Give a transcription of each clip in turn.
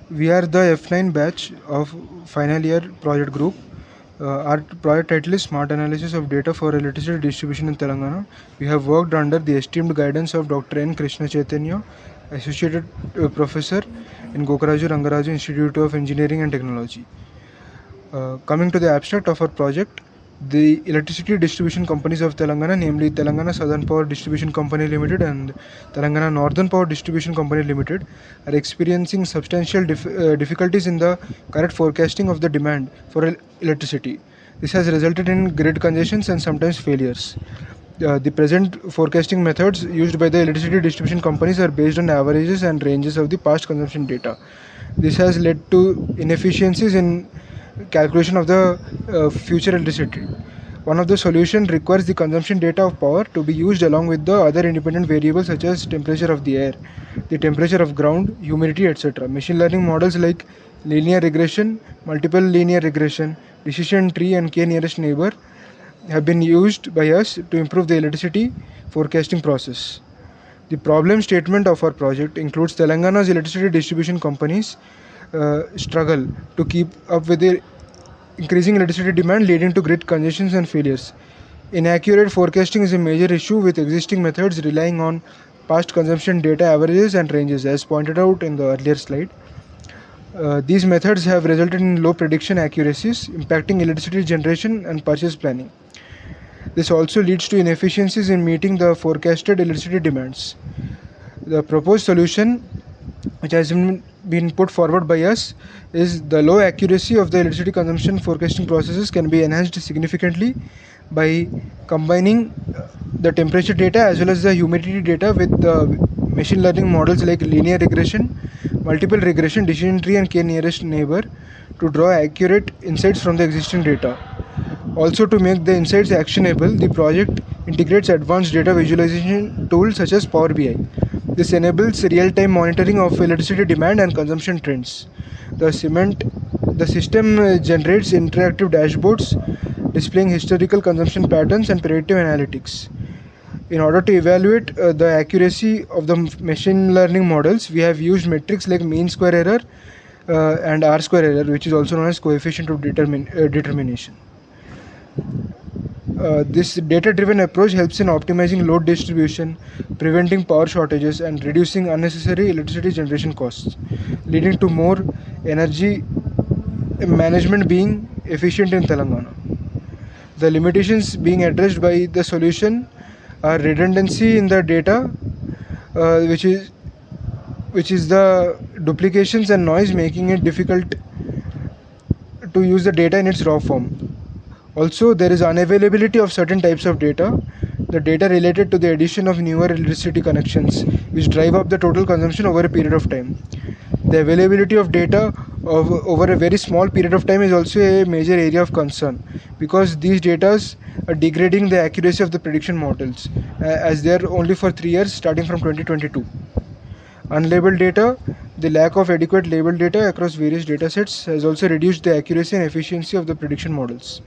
We are the F9 batch of final year project group. Our project title is Smart Analysis of Data for Electricity Distribution in Telangana. We have worked under the esteemed guidance of Dr. N. Krishna Chaitanya, Associate Professor in Gokaraju Rangaraju Institute of Engineering and Technology. Coming to the abstract of our project, the electricity distribution companies of Telangana, namely Telangana Southern Power Distribution Company Limited and Telangana Northern Power Distribution Company Limited, are experiencing substantial difficulties in the correct forecasting of the demand for electricity. This has resulted in grid congestions and sometimes failures. The present forecasting methods used by the electricity distribution companies are based on averages and ranges of the past consumption data. This has led to inefficiencies in calculation of the future electricity. One of the solutions requires the consumption data of power to be used along with the other independent variables such as temperature of the air, the temperature of ground, humidity, etc. Machine learning models like linear regression, multiple linear regression, decision tree and k nearest neighbor have been used by us to improve the electricity forecasting process. The problem statement of our project includes Telangana's electricity distribution companies struggle to keep up with the increasing electricity demand, leading to grid congestions and failures. Inaccurate forecasting is a major issue, with existing methods relying on past consumption data averages and ranges, as pointed out in the earlier slide. These methods have resulted in low prediction accuracies, impacting electricity generation and purchase planning. This also leads to inefficiencies in meeting the forecasted electricity demands. The proposed solution, which has been put forward by us, is the low accuracy of the electricity consumption forecasting processes can be enhanced significantly by combining the temperature data as well as the humidity data with the machine learning models like linear regression, multiple regression, decision tree and k nearest neighbor to draw accurate insights from the existing data. Also, to make the insights actionable, the project integrates advanced data visualization tools such as Power BI. This enables real-time monitoring of electricity demand and consumption trends. The system generates interactive dashboards displaying historical consumption patterns and predictive analytics. In order to evaluate the accuracy of the machine learning models, we have used metrics like mean square error and R square error, which is also known as coefficient of determination. This data-driven approach helps in optimizing load distribution, preventing power shortages, and reducing unnecessary electricity generation costs, leading to more energy management being efficient in Telangana. The limitations being addressed by the solution are redundancy in the data, which is the duplications and noise, making it difficult to use the data in its raw form. Also, there is unavailability of certain types of data, the data related to the addition of newer electricity connections, which drive up the total consumption over a period of time. The availability of data over a very small period of time is also a major area of concern, because these data are degrading the accuracy of the prediction models, as they are only for 3 years starting from 2022. Unlabeled data, the lack of adequate labeled data across various datasets has also reduced the accuracy and efficiency of the prediction models.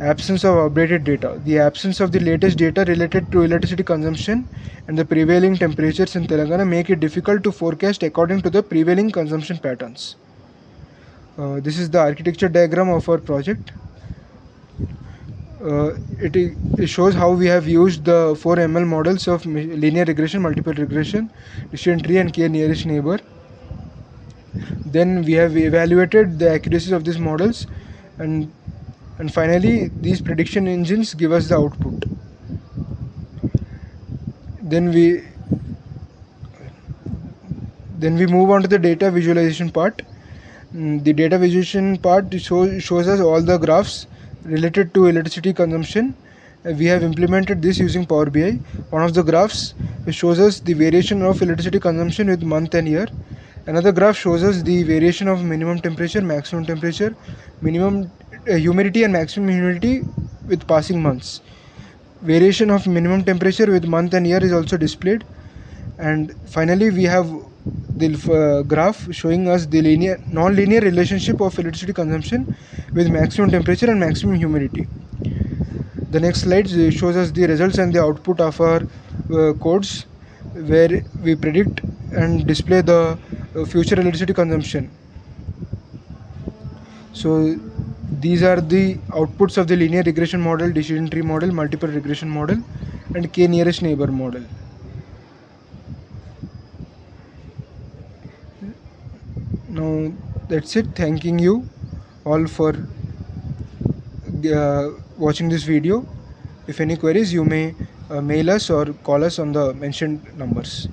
Absence of updated data. The absence of the latest data related to electricity consumption and the prevailing temperatures in Telangana make it difficult to forecast according to the prevailing consumption patterns. This is the architecture diagram of our project. It shows how we have used the 4 ML models of linear regression, multiple regression, decision tree and k nearest neighbor. Then we have evaluated the accuracies of these models, and finally these prediction engines give us the output. Then we move on to the data visualization part. The data visualization part shows us all the graphs related to electricity consumption. We have implemented this using Power BI. One of the graphs shows us the variation of electricity consumption with month and year. Another graph shows us the variation of minimum temperature, maximum temperature, minimum humidity and maximum humidity with passing months. Variation of minimum temperature with month and year is also displayed. And finally we have the graph showing us the non-linear relationship of electricity consumption with maximum temperature and maximum humidity. The next slide shows us the results and the output of our codes, where we predict and display the future electricity consumption. So these are the outputs of the linear regression model, decision tree model, multiple regression model, and k nearest neighbor model. Now that's it. Thanking you all for watching this video. If any queries, you may mail us or call us on the mentioned numbers.